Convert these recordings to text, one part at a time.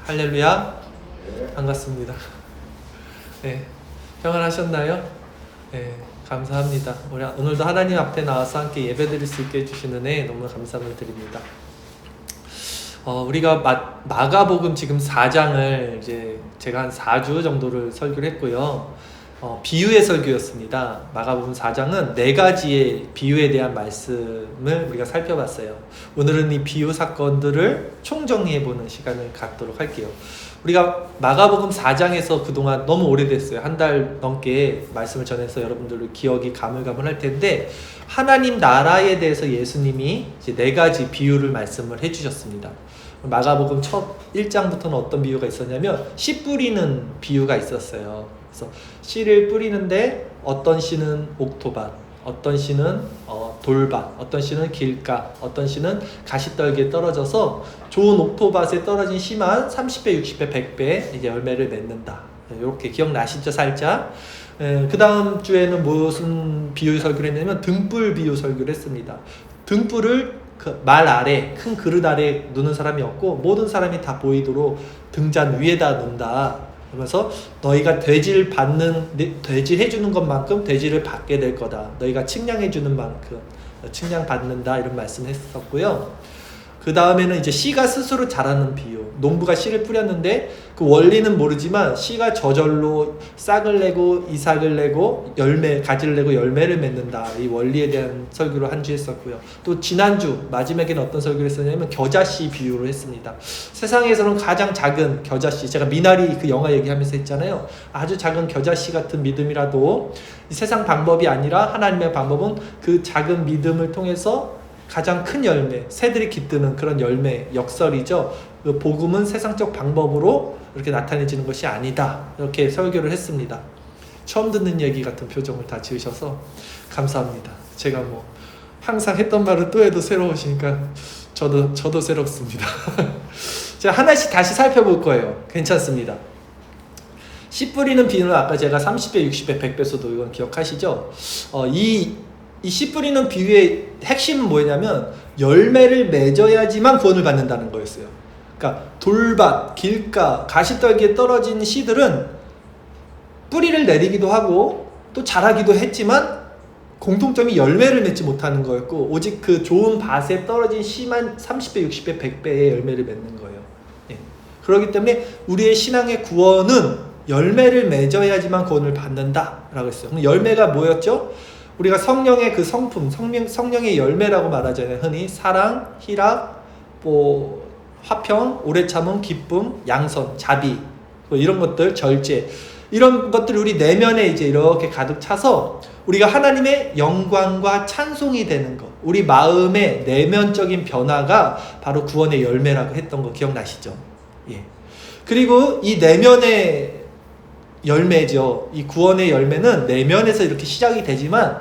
할렐루야. 반갑습니다. 네, 평안하셨나요? 네, 감사합니다. 우리 오늘도 하나님 앞에 나와서 함께 예배드릴 수 있게 해주시는 애 너무 감사함을 드립니다. 우리가 마가복음 지금 4장을 이제 제가 한 4주 정도를 설교를 했고요. 비유의 설교였습니다. 마가복음 4장은 4가지의 비유에 대한 말씀을 우리가 살펴봤어요. 오늘은 이 비유 사건들을 총정리해보는 시간을 갖도록 할게요. 우리가 마가복음 4장에서 그동안 너무 오래됐어요. 한 달 넘게 말씀을 전해서 여러분들 기억이 가물가물할 텐데, 하나님 나라에 대해서 예수님이 이제 4가지 비유를 말씀을 해주셨습니다. 마가복음 첫 1장부터는 어떤 비유가 있었냐면 씨 뿌리는 비유가 있었어요. 그래서 씨를 뿌리는데 어떤 씨는 옥토밭, 어떤 씨는 돌밭, 어떤 씨는 길가, 어떤 씨는 가시떨기에 떨어져서 좋은 옥토밭에 떨어진 씨만 30배, 60배, 100배 이제 열매를 맺는다. 이렇게 기억나시죠? 살짝. 그 다음 주에는 무슨 비유 설교를 했냐면 등불 비유 설교를 했습니다. 등불을 그 말 아래, 큰 그릇 아래 놓는 사람이 없고 모든 사람이 다 보이도록 등잔 위에다 놓는다. 그러면서 너희가 돼지해주는 것만큼 돼지를 받게 될 거다. 너희가 측량해주는 만큼 측량받는다. 이런 말씀을 했었고요. 그 다음에는 이제 씨가 스스로 자라는 비유. 농부가 씨를 뿌렸는데 그 원리는 모르지만 씨가 저절로 싹을 내고 이삭을 내고 가지를 내고 열매를 맺는다. 이 원리에 대한 설교를 한 주 했었고요. 또 지난주 마지막에는 어떤 설교를 했었냐면 겨자씨 비유를 했습니다. 세상에서는 가장 작은 겨자씨, 제가 미나리 그 영화 얘기하면서 했잖아요. 아주 작은 겨자씨 같은 믿음이라도 이 세상 방법이 아니라 하나님의 방법은 그 작은 믿음을 통해서 가장 큰 열매, 새들이 깃드는 그런 열매, 역설이죠. 그 복음은 세상적 방법으로 이렇게 나타내지는 것이 아니다. 이렇게 설교를 했습니다. 처음 듣는 얘기 같은 표정을 다 지으셔서 감사합니다. 제가 뭐 항상 했던 말을 또 해도 새로우시니까 저도 새롭습니다. 제가 하나씩 다시 살펴볼 거예요. 괜찮습니다. 씨 뿌리는 비유는 아까 제가 30배, 60배, 100배 소도 이건 기억하시죠? 이 씨 뿌리는 비유의 핵심은 뭐냐면 열매를 맺어야지만 구원을 받는다는 거였어요. 그러니까 돌밭, 길가, 가시떨기에 떨어진 씨들은 뿌리를 내리기도 하고 또 자라기도 했지만 공통점이 열매를 맺지 못하는 거였고, 오직 그 좋은 밭에 떨어진 씨만 30배, 60배, 100배의 열매를 맺는 거예요. 예. 그렇기 때문에 우리의 신앙의 구원은 열매를 맺어야지만 구원을 받는다라고 했어요. 그럼 열매가 뭐였죠? 우리가 성령의 그 성품, 성령의 열매라고 말하잖아요. 흔히 사랑, 희락, 화평, 오래 참음, 기쁨, 양선, 자비, 이런 것들, 절제, 이런 것들이 우리 내면에 이제 이렇게 가득 차서 우리가 하나님의 영광과 찬송이 되는 것, 우리 마음의 내면적인 변화가 바로 구원의 열매라고 했던 거 기억나시죠? 예. 그리고 이 내면의 열매죠. 이 구원의 열매는 내면에서 이렇게 시작이 되지만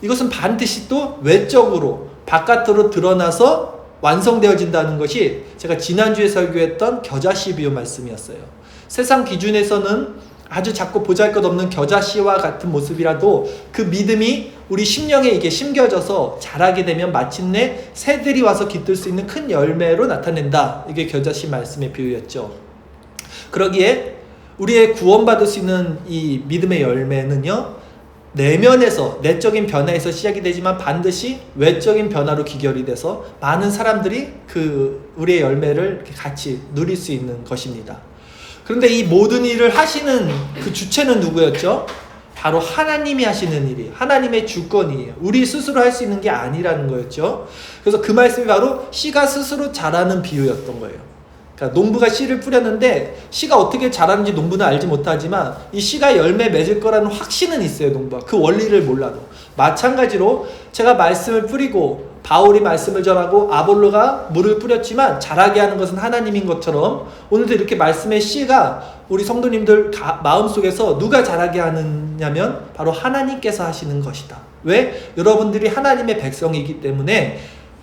이것은 반드시 또 외적으로 바깥으로 드러나서 완성되어진다는 것이 제가 지난주에 설교했던 겨자씨 비유 말씀이었어요. 세상 기준에서는 아주 작고 보잘것없는 겨자씨와 같은 모습이라도 그 믿음이 우리 심령에 이게 심겨져서 자라게 되면 마침내 새들이 와서 깃들 수 있는 큰 열매로 나타낸다. 이게 겨자씨 말씀의 비유였죠. 그러기에 우리의 구원받을 수 있는 이 믿음의 열매는요, 내면에서 내적인 변화에서 시작이 되지만 반드시 외적인 변화로 기결이 돼서 많은 사람들이 그 우리의 열매를 이렇게 같이 누릴 수 있는 것입니다. 그런데 이 모든 일을 하시는 그 주체는 누구였죠? 바로 하나님이 하시는 일이에요. 하나님의 주권이에요. 우리 스스로 할 수 있는 게 아니라는 거였죠. 그래서 그 말씀이 바로 씨가 스스로 자라는 비유였던 거예요. 그러니까 농부가 씨를 뿌렸는데 씨가 어떻게 자라는지 농부는 알지 못하지만 이 씨가 열매 맺을 거라는 확신은 있어요. 농부가 그 원리를 몰라도. 마찬가지로 제가 말씀을 뿌리고 바울이 말씀을 전하고 아볼로가 물을 뿌렸지만 자라게 하는 것은 하나님인 것처럼 오늘도 이렇게 말씀의 씨가 우리 성도님들 마음속에서 누가 자라게 하느냐면 바로 하나님께서 하시는 것이다. 왜? 여러분들이 하나님의 백성이기 때문에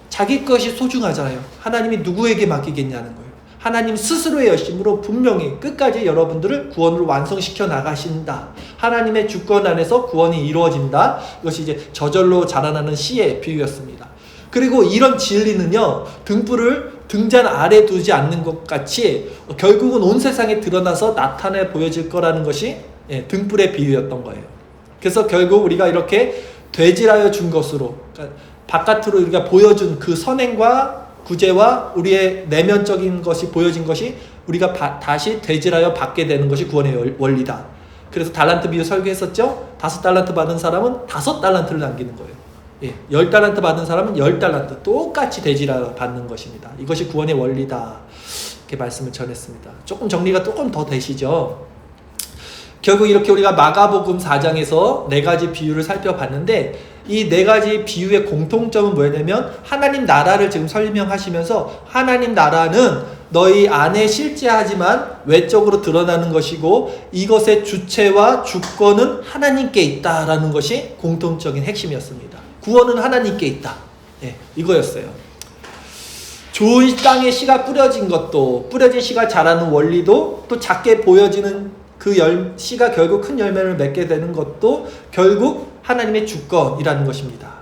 자기 것이 소중하잖아요. 하나님이 누구에게 맡기겠냐는 거예요. 하나님 스스로의 열심으로 분명히 끝까지 여러분들을 구원으로 완성시켜 나가신다. 하나님의 주권 안에서 구원이 이루어진다. 이것이 이제 저절로 자라나는 씨의 비유였습니다. 그리고 이런 진리는요, 등불을 등잔 아래 두지 않는 것 같이 결국은 온 세상에 드러나서 나타내 보여질 거라는 것이 등불의 비유였던 거예요. 그래서 결국 우리가 이렇게 되질하여 준 것으로, 그러니까 바깥으로 우리가 보여준 그 선행과 구제와 우리의 내면적인 것이 보여진 것이 우리가 다시 되질하여 받게 되는 것이 구원의 원리다. 그래서 달란트 비유 설교했었죠. 5달란트 받은 사람은 5달란트를 남기는 거예요. 10달란트 받은 사람은 10달란트 똑같이 되질하여 받는 것입니다. 이것이 구원의 원리다. 이렇게 말씀을 전했습니다. 조금 정리가 조금 더 되시죠? 결국 이렇게 우리가 마가복음 4장에서 4가지 비유를 살펴봤는데, 이 4가지 비유의 공통점은 뭐냐면 하나님 나라를 지금 설명하시면서 하나님 나라는 너희 안에 실제하지만 외적으로 드러나는 것이고 이것의 주체와 주권은 하나님께 있다라는 것이 공통적인 핵심이었습니다. 구원은 하나님께 있다. 이거였어요. 좋은 땅에 씨가 뿌려진 것도, 뿌려진 씨가 자라는 원리도, 또 작게 보여지는 그 씨가 결국 큰 열매를 맺게 되는 것도 결국 하나님의 주권이라는 것입니다.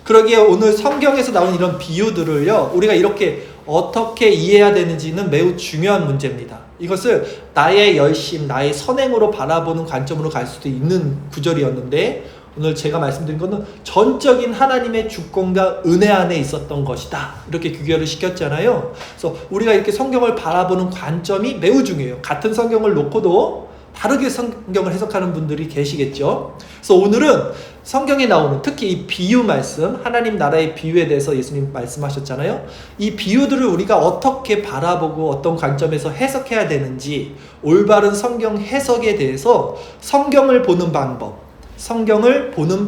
그러기에 오늘 성경에서 나오는 이런 비유들을요, 우리가 이렇게 어떻게 이해해야 되는지는 매우 중요한 문제입니다. 이것을 나의 열심, 나의 선행으로 바라보는 관점으로 갈 수도 있는 구절이었는데, 오늘 제가 말씀드린 것은 전적인 하나님의 주권과 은혜 안에 있었던 것이다. 이렇게 규결을 시켰잖아요. 그래서 우리가 이렇게 성경을 바라보는 관점이 매우 중요해요. 같은 성경을 놓고도 다르게 성경을 해석하는 분들이 계시겠죠. 그래서 오늘은 성경에 나오는 특히 이 비유 말씀, 하나님 나라의 비유에 대해서 예수님 말씀하셨잖아요. 이 비유들을 우리가 어떻게 바라보고 어떤 관점에서 해석해야 되는지, 올바른 성경 해석에 대해서 성경을 보는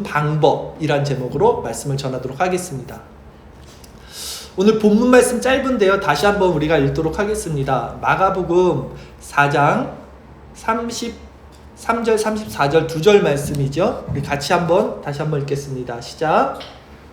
방법이란 제목으로 말씀을 전하도록 하겠습니다. 오늘 본문 말씀 짧은데요, 다시 한번 우리가 읽도록 하겠습니다. 마가복음 4장 33절 34절 2절 말씀이죠. 우리 같이 다시 한번 읽겠습니다. 시작.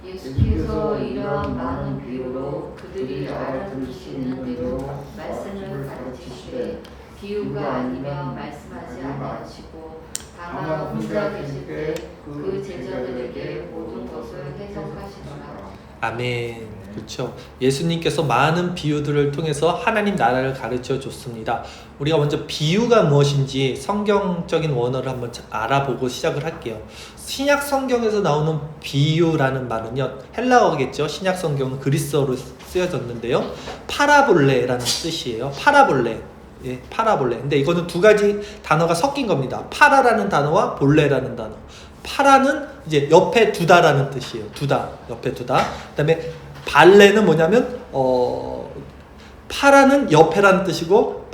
예수께서 이러한 많은 비유로 그들이 알아들으시는 대로 말씀을 가르치시되 비유가 아니면 말씀하지 아니하시고 다만 혼자 계실 때 그 제자들에게 모든 것을 해석하시더라. 아멘. 그렇죠. 예수님께서 많은 비유들을 통해서 하나님 나라를 가르쳐 줬습니다. 우리가 먼저 비유가 무엇인지 성경적인 원어를 한번 알아보고 시작을 할게요. 신약 성경에서 나오는 비유라는 말은요, 헬라어겠죠. 신약 성경은 그리스어로 쓰여졌는데요, 파라볼레라는 뜻이에요. 파라볼레. 파라볼레. 근데 이거는 2가지 단어가 섞인 겁니다. 파라라는 단어와 볼레라는 단어. 파라는 이제 옆에 두다라는 뜻이에요. 두다, 옆에 두다. 그다음에 발레는 뭐냐면 파라는 옆에라는 뜻이고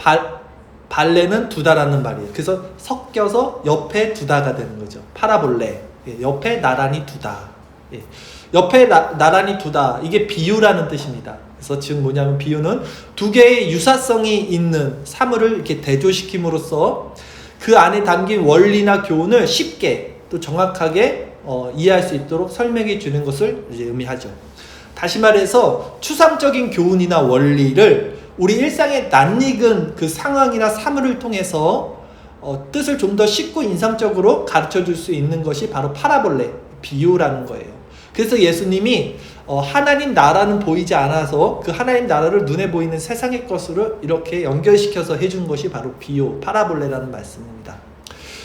발레는 두다라는 말이에요. 그래서 섞여서 옆에 두다가 되는 거죠. 파라볼레. 옆에 나란히 두다. 옆에 나란히 두다. 이게 비유라는 뜻입니다. 그래서 즉 뭐냐면 비유는 2개의 유사성이 있는 사물을 이렇게 대조시킴으로써 그 안에 담긴 원리나 교훈을 쉽게 또 정확하게 이해할 수 있도록 설명해 주는 것을 이제 의미하죠. 다시 말해서 추상적인 교훈이나 원리를 우리 일상에 낯익은 그 상황이나 사물을 통해서 뜻을 좀 더 쉽고 인상적으로 가르쳐 줄 수 있는 것이 바로 파라볼레, 비유라는 거예요. 그래서 예수님이 하나님 나라는 보이지 않아서 그 하나님 나라를 눈에 보이는 세상의 것으로 이렇게 연결시켜서 해준 것이 바로 비유, 파라볼레라는 말씀입니다.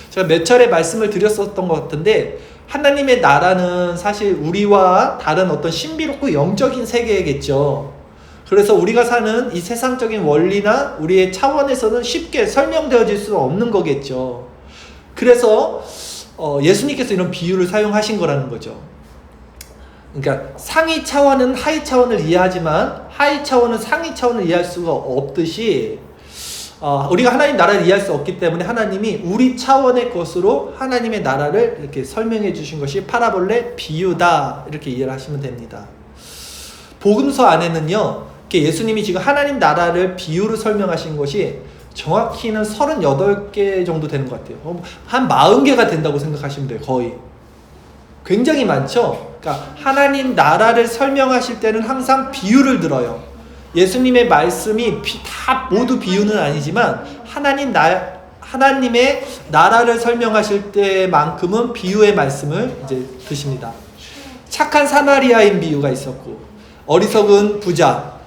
제가 몇 차례 말씀을 드렸었던 것 같은데, 하나님의 나라는 사실 우리와 다른 어떤 신비롭고 영적인 세계겠죠. 그래서 우리가 사는 이 세상적인 원리나 우리의 차원에서는 쉽게 설명되어질 수 없는 거겠죠. 그래서 예수님께서 이런 비유를 사용하신 거라는 거죠. 그러니까 상위 차원은 하위 차원을 이해하지만 하위 차원은 상위 차원을 이해할 수가 없듯이, 우리가 하나님 나라를 이해할 수 없기 때문에 하나님이 우리 차원의 것으로 하나님의 나라를 이렇게 설명해 주신 것이 파라볼레, 비유다, 이렇게 이해를 하시면 됩니다. 복음서 안에는요, 예수님이 지금 하나님 나라를 비유로 설명하신 것이 정확히는 38개 정도 되는 것 같아요. 한 40개가 된다고 생각하시면 돼요. 거의. 굉장히 많죠. 그러니까 하나님 나라를 설명하실 때는 항상 비유를 들어요. 예수님의 말씀이 다 모두 비유는 아니지만 하나님의 나라를 설명하실 때만큼은 비유의 말씀을 이제 드십니다. 착한 사마리아인 비유가 있었고, 어리석은 부자,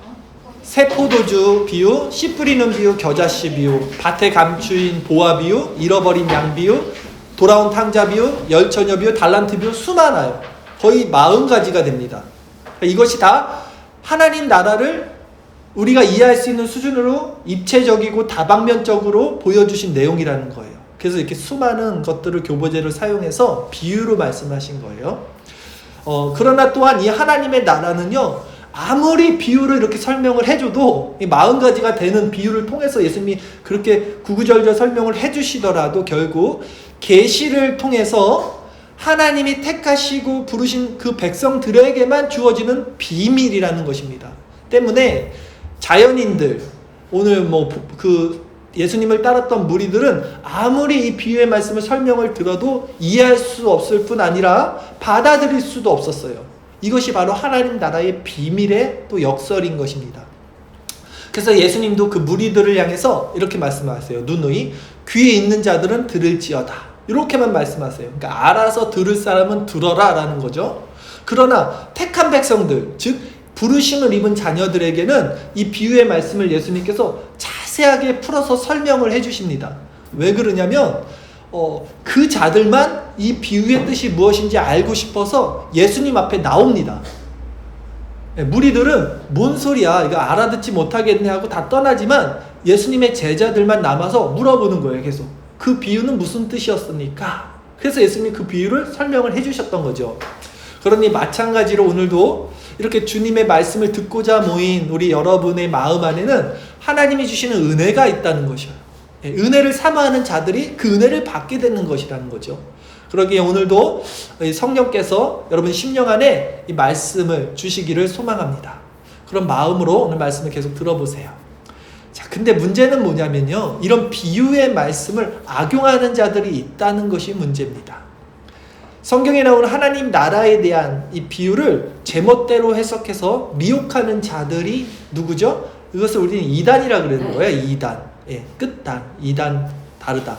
새 포도주 비유, 씨 뿌리는 비유, 겨자씨 비유, 밭에 감추인 보화 비유, 잃어버린 양 비유, 돌아온 탕자 비유, 열처녀 비유, 달란트 비유 수많아요. 거의 40가지가 됩니다. 이것이 다 하나님 나라를 우리가 이해할 수 있는 수준으로 입체적이고 다방면적으로 보여주신 내용이라는 거예요. 그래서 이렇게 수많은 것들을 교보제를 사용해서 비유로 말씀하신 거예요. 그러나 또한 이 하나님의 나라는요, 아무리 비유를 이렇게 설명을 해줘도 이 40가지가 되는 비유를 통해서 예수님이 그렇게 구구절절 설명을 해주시더라도 결국 계시를 통해서 하나님이 택하시고 부르신 그 백성들에게만 주어지는 비밀이라는 것입니다. 때문에 자연인들, 오늘 그 예수님을 따랐던 무리들은 아무리 이 비유의 말씀을 설명을 들어도 이해할 수 없을 뿐 아니라 받아들일 수도 없었어요. 이것이 바로 하나님 나라의 비밀의 또 역설인 것입니다. 그래서 예수님도 그 무리들을 향해서 이렇게 말씀하세요. 누누이 귀에 있는 자들은 들을지어다. 이렇게만 말씀하세요. 그러니까 알아서 들을 사람은 들어라 라는 거죠. 그러나 택한 백성들, 즉 부르심을 입은 자녀들에게는 이 비유의 말씀을 예수님께서 자세하게 풀어서 설명을 해주십니다. 왜 그러냐면 그 자들만 이 비유의 뜻이 무엇인지 알고 싶어서 예수님 앞에 나옵니다. 무리들은 뭔 소리야, 이거 알아듣지 못하겠네 하고 다 떠나지만 예수님의 제자들만 남아서 물어보는 거예요. 계속 그 비유는 무슨 뜻이었습니까? 그래서 예수님이 그 비유를 설명을 해주셨던 거죠. 그러니 마찬가지로 오늘도 이렇게 주님의 말씀을 듣고자 모인 우리 여러분의 마음 안에는 하나님이 주시는 은혜가 있다는 것이에요. 은혜를 사모하는 자들이 그 은혜를 받게 되는 것이라는 거죠. 그러기에 오늘도 성령께서 여러분 심령 안에 이 말씀을 주시기를 소망합니다. 그런 마음으로 오늘 말씀을 계속 들어보세요. 자, 근데 문제는 뭐냐면요, 이런 비유의 말씀을 악용하는 자들이 있다는 것이 문제입니다. 성경에 나오는 하나님 나라에 대한 이 비유를 제멋대로 해석해서 미혹하는 자들이 누구죠? 이것을 우리는 이단이라 그러는 거예요. 이단. 예, 끝단. 이단 다르다.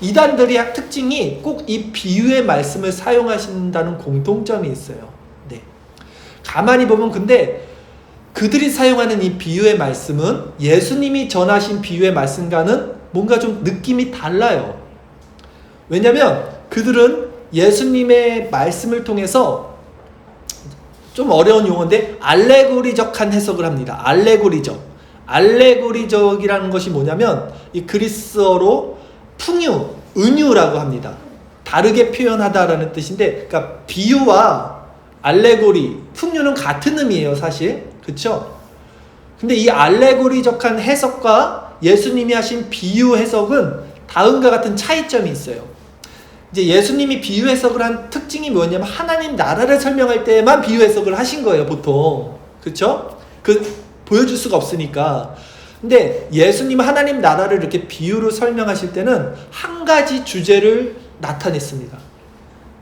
이단들이 특징이 꼭 이 비유의 말씀을 사용하신다는 공통점이 있어요. 네. 가만히 보면 근데 그들이 사용하는 이 비유의 말씀은 예수님이 전하신 비유의 말씀과는 뭔가 좀 느낌이 달라요. 왜냐면 그들은 예수님의 말씀을 통해서 좀 어려운 용어인데 알레고리적한 해석을 합니다. 알레고리적이라는 것이 뭐냐면 이 그리스어로 풍유, 은유라고 합니다. 다르게 표현하다라는 뜻인데, 그러니까 비유와 알레고리, 풍유는 같은 의미예요, 사실. 그렇죠? 근데 이 알레고리적한 해석과 예수님이 하신 비유 해석은 다음과 같은 차이점이 있어요. 이제 예수님이 비유 해석을 한 특징이 뭐냐면 하나님 나라를 설명할 때만 비유 해석을 하신 거예요, 보통. 그렇죠? 보여줄 수가 없으니까. 근데 예수님은 하나님 나라를 이렇게 비유로 설명하실 때는 한 가지 주제를 나타냈습니다.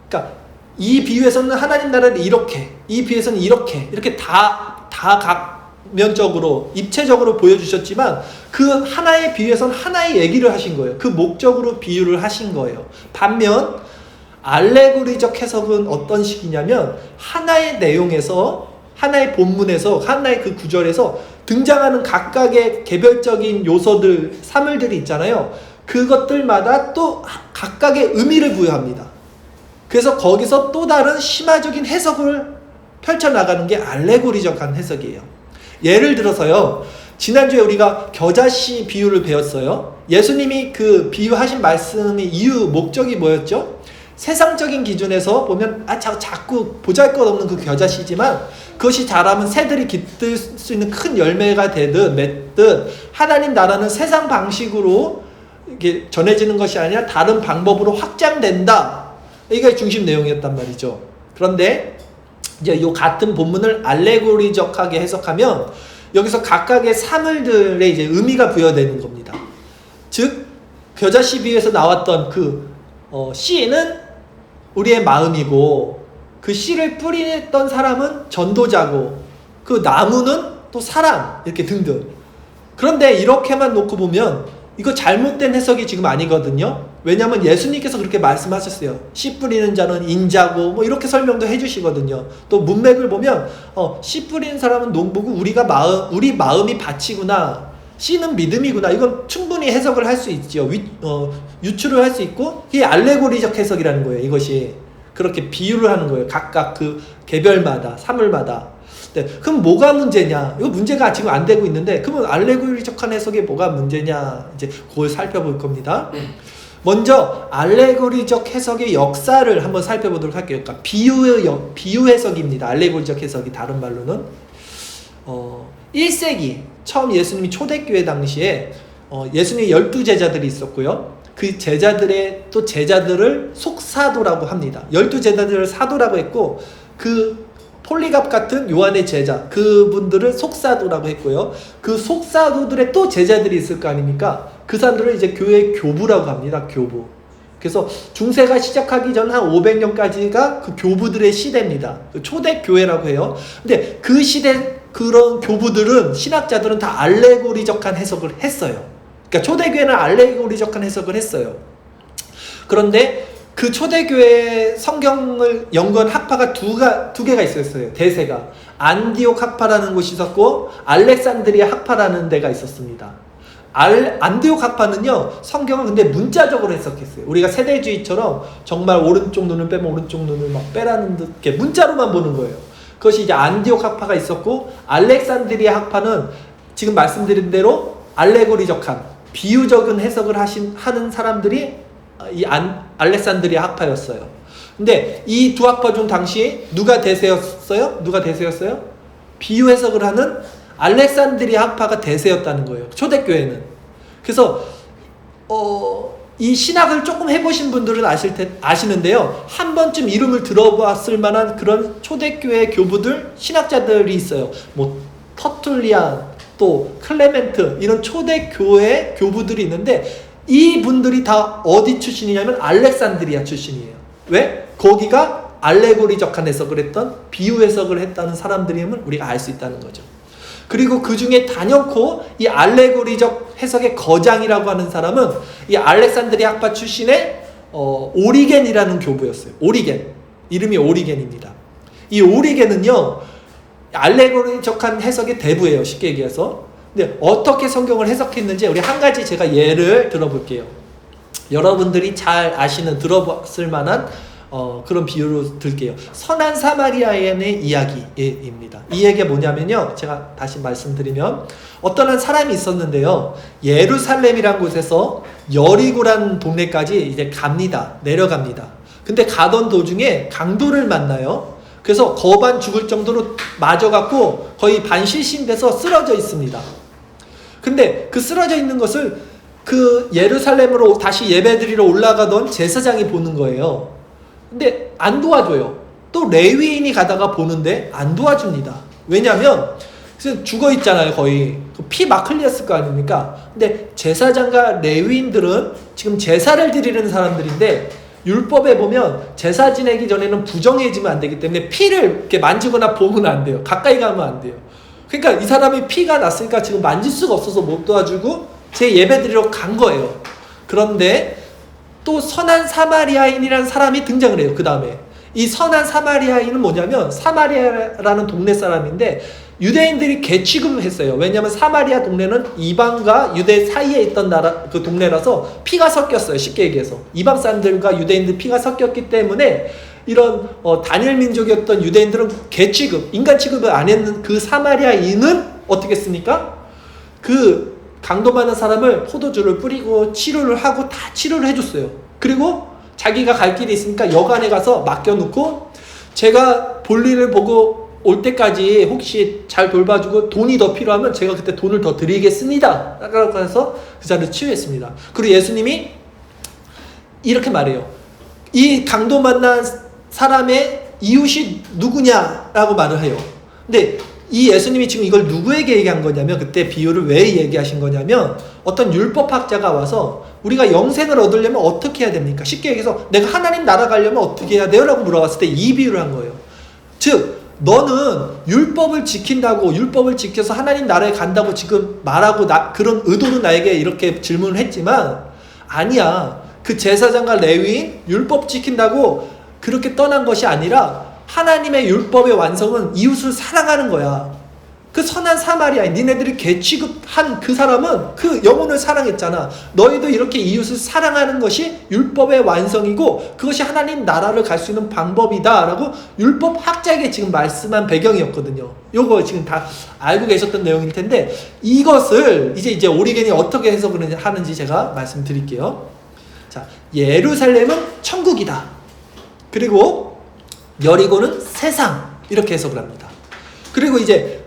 그러니까 이 비유에서는 하나님 나라를 이렇게, 이 비유에서는 이렇게 다 각면적으로 입체적으로 보여주셨지만 그 하나의 비유에서는 하나의 얘기를 하신 거예요. 그 목적으로 비유를 하신 거예요. 반면 알레고리적 해석은 어떤 식이냐면 하나의 내용에서, 하나의 본문에서, 하나의 그 구절에서 등장하는 각각의 개별적인 요소들, 사물들이 있잖아요. 그것들마다 또 각각의 의미를 부여합니다. 그래서 거기서 또 다른 심화적인 해석을 펼쳐나가는 게 알레고리적한 해석이에요. 예를 들어서요, 지난주에 우리가 겨자씨 비유를 배웠어요. 예수님이 그 비유하신 말씀의 이유, 목적이 뭐였죠? 세상적인 기준에서 보면 자꾸 보잘것없는 그 겨자씨지만 그것이 자라면 새들이 깃들 수 있는 큰 열매가 되듯 맺듯 하나님 나라는 세상 방식으로 이렇게 전해지는 것이 아니라 다른 방법으로 확장된다. 이게 중심 내용이었단 말이죠. 그런데 이제 이 같은 본문을 알레고리적하게 해석하면 여기서 각각의 사물들의 이제 의미가 부여되는 겁니다. 즉 겨자씨 비유에서 나왔던 그 씨는 우리의 마음이고 그 씨를 뿌리던 사람은 전도자고 그 나무는 또 사람, 이렇게 등등. 그런데 이렇게만 놓고 보면 이거 잘못된 해석이 지금 아니거든요. 왜냐하면 예수님께서 그렇게 말씀하셨어요. 씨 뿌리는 자는 인자고 뭐 이렇게 설명도 해주시거든요. 또 문맥을 보면 씨 뿌리는 사람은 농부고 우리 마음이 밭이구나. 씨는 믿음이구나. 이건 충분히 해석을 할 수 있죠. 유추를 할 수 있고 이게 알레고리적 해석이라는 거예요. 이것이 그렇게 비유를 하는 거예요. 각각 그 개별마다 사물마다. 네, 그럼 뭐가 문제냐? 이거 문제가 지금 안 되고 있는데 그러면 알레고리적한 해석에 뭐가 문제냐? 이제 그걸 살펴볼 겁니다. 먼저 알레고리적 해석의 역사를 한번 살펴보도록 할게요. 그러니까 비유 해석입니다. 알레고리적 해석이 다른 말로는 1세기 처음 예수님이 초대교회 당시에 예수님의 12제자들이 있었고요. 그 제자들을 속사도라고 합니다. 12제자들을 사도라고 했고 그 폴리갑 같은 요한의 제자 그분들을 속사도라고 했고요. 그 속사도들의 또 제자들이 있을 거 아닙니까? 그 사람들을 이제 교회의 교부라고 합니다. 교부. 그래서 중세가 시작하기 전 한 500년까지가 그 교부들의 시대입니다. 그 초대교회라고 해요. 근데 그 시대 그런 교부들은 신학자들은 다 알레고리적한 해석을 했어요. 그러니까 초대교회는 알레고리적한 해석을 했어요. 그런데 그 초대교회 성경을 연구한 학파가 두 개가 있었어요. 대세가. 안디옥 학파라는 곳이 있었고 알렉산드리아 학파라는 데가 있었습니다. 안디옥 학파는요 성경을 근데 문자적으로 해석했어요. 우리가 세대주의처럼 정말 오른쪽 눈을 빼면 오른쪽 눈을 막 빼라는 듯 이렇게 문자로만 보는 거예요. 그것이 이제 안디옥 학파가 있었고 알렉산드리아 학파는 지금 말씀드린 대로 알레고리적한 비유적인 해석을 하는 사람들이 이 알렉산드리아 학파였어요. 근데 이 두 학파 중 당시 누가 대세였어요? 비유 해석을 하는 알렉산드리아 학파가 대세였다는 거예요. 초대교회는. 그래서 이 신학을 조금 해보신 분들은 아시는데요. 한 번쯤 이름을 들어봤을 만한 그런 초대교회 교부들, 신학자들이 있어요. 뭐 터툴리안, 또 클레멘트 이런 초대교회 교부들이 있는데 이 분들이 다 어디 출신이냐면 알렉산드리아 출신이에요. 왜? 거기가 알레고리적한 해석을 했던 비유 해석을 했다는 사람들임을 우리가 알 수 있다는 거죠. 그리고 그 중에 단연코 이 알레고리적 해석의 거장이라고 하는 사람은 이 알렉산드리아 학파 출신의 오리겐이라는 교부였어요. 오리겐. 이름이 오리겐입니다. 이 오리겐은요 알레고리적한 해석의 대부예요. 쉽게 얘기해서. 근데 어떻게 성경을 해석했는지 우리 한 가지 제가 예를 들어볼게요. 여러분들이 잘 아시는 들어봤을 만한 그런 비유로 들게요. 선한 사마리아인의 이야기입니다. 이 얘기가 뭐냐면요. 제가 다시 말씀드리면 어떤 한 사람이 있었는데요. 예루살렘이란 곳에서 여리고라는 동네까지 이제 내려갑니다. 근데 가던 도중에 강도를 만나요. 그래서 거반 죽을 정도로 맞아갖고 거의 반실신돼서 쓰러져 있습니다. 근데 그 쓰러져 있는 것을 그 예루살렘으로 다시 예배드리러 올라가던 제사장이 보는 거예요. 근데 안 도와줘요. 또 레위인이 가다가 보는데 안 도와줍니다. 왜냐면 죽어 있잖아요. 거의 피 막 흘렸을 거 아닙니까? 근데 제사장과 레위인들은 지금 제사를 드리는 사람들인데 율법에 보면 제사 지내기 전에는 부정해지면 안 되기 때문에 피를 이렇게 만지거나 보면 안 돼요. 가까이 가면 안 돼요. 그러니까 이 사람이 피가 났으니까 지금 만질 수가 없어서 못 도와주고 제 예배 드리러 간 거예요. 그런데 또 선한 사마리아인이라는 사람이 등장을 해요. 그 다음에 이 선한 사마리아인은 뭐냐면 사마리아라는 동네 사람인데 유대인들이 개취급을 했어요. 왜냐하면 사마리아 동네는 이방과 유대 사이에 있던 그 동네라서 피가 섞였어요. 쉽게 얘기해서 이방 사람들과 유대인들 피가 섞였기 때문에 이런 단일 민족이었던 유대인들은 개취급, 인간 취급을 안 했는 그 사마리아인은 어떻게 했습니까? 그 강도 많은 사람을 포도주를 뿌리고 치료를 하고 다 치료를 해줬어요. 그리고 자기가 갈 길이 있으니까 여관에 가서 맡겨놓고 제가 볼일을 보고 올 때까지 혹시 잘 돌봐주고 돈이 더 필요하면 제가 그때 돈을 더 드리겠습니다. 라고 해서 그 자를 치유했습니다. 그리고 예수님이 이렇게 말해요. 이 강도 만난 사람의 이웃이 누구냐라고 말을 해요. 근데 이 예수님이 지금 이걸 누구에게 얘기한 거냐면 그때 비유를 왜 얘기하신 거냐면 어떤 율법학자가 와서 우리가 영생을 얻으려면 어떻게 해야 됩니까? 쉽게 얘기해서 내가 하나님 나라 가려면 어떻게 해야 돼요? 라고 물어봤을 때 이 비유를 한 거예요. 즉 너는 율법을 지킨다고 율법을 지켜서 하나님 나라에 간다고 지금 말하고 그런 의도로 나에게 이렇게 질문을 했지만 아니야. 그 제사장과 레위인 율법 지킨다고 그렇게 떠난 것이 아니라 하나님의 율법의 완성은 이웃을 사랑하는 거야. 그 선한 사마리아인, 니네들이 개 취급한 그 사람은 그 영혼을 사랑했잖아. 너희도 이렇게 이웃을 사랑하는 것이 율법의 완성이고 그것이 하나님 나라를 갈 수 있는 방법이다 라고 율법 학자에게 지금 말씀한 배경이었거든요. 요거 지금 다 알고 계셨던 내용일 텐데 이것을 이제 오리겐이 어떻게 해석을 하는지 제가 말씀드릴게요. 자, 예루살렘은 천국이다. 그리고 여리고는 세상, 이렇게 해석을 합니다. 그리고 이제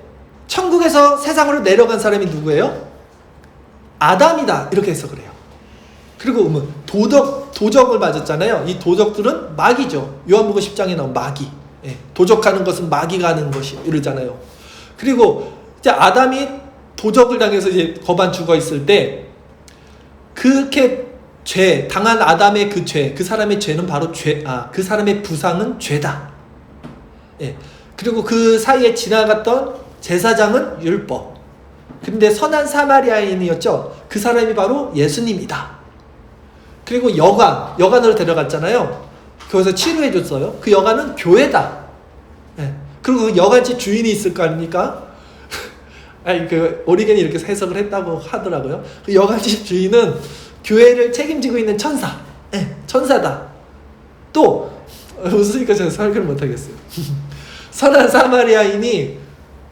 천국에서 세상으로 내려간 사람이 누구예요? 아담이다, 이렇게 해석을 해요. 그리고 도적을 맞았잖아요. 이 도적들은 마귀죠. 요한복음 10장에 나온 마귀. 예, 도적하는 것은 마귀가 하는 것이 이러잖아요. 그리고 이제 아담이 도적을 당해서 이제 거반 죽어 있을 때 그렇게 당한 아담의 그 죄, 그 사람의 죄는 바로 그 사람의 부상은 죄다. 예. 그리고 그 사이에 지나갔던 제사장은 율법. 근데 선한 사마리아인이었죠. 그 사람이 바로 예수님이다. 그리고 여관으로 데려갔잖아요. 거기서 치료해 줬어요. 그 여관은 교회다. 예. 그리고 그 여관집 주인이 있을 거 아닙니까? 아니, 오리겐이 이렇게 해석을 했다고 하더라고요. 그 여관집 주인은 교회를 책임지고 있는 천사. 예, 천사다. 또 웃으니까 제가 설교를 못하겠어요. 선한 사마리아인이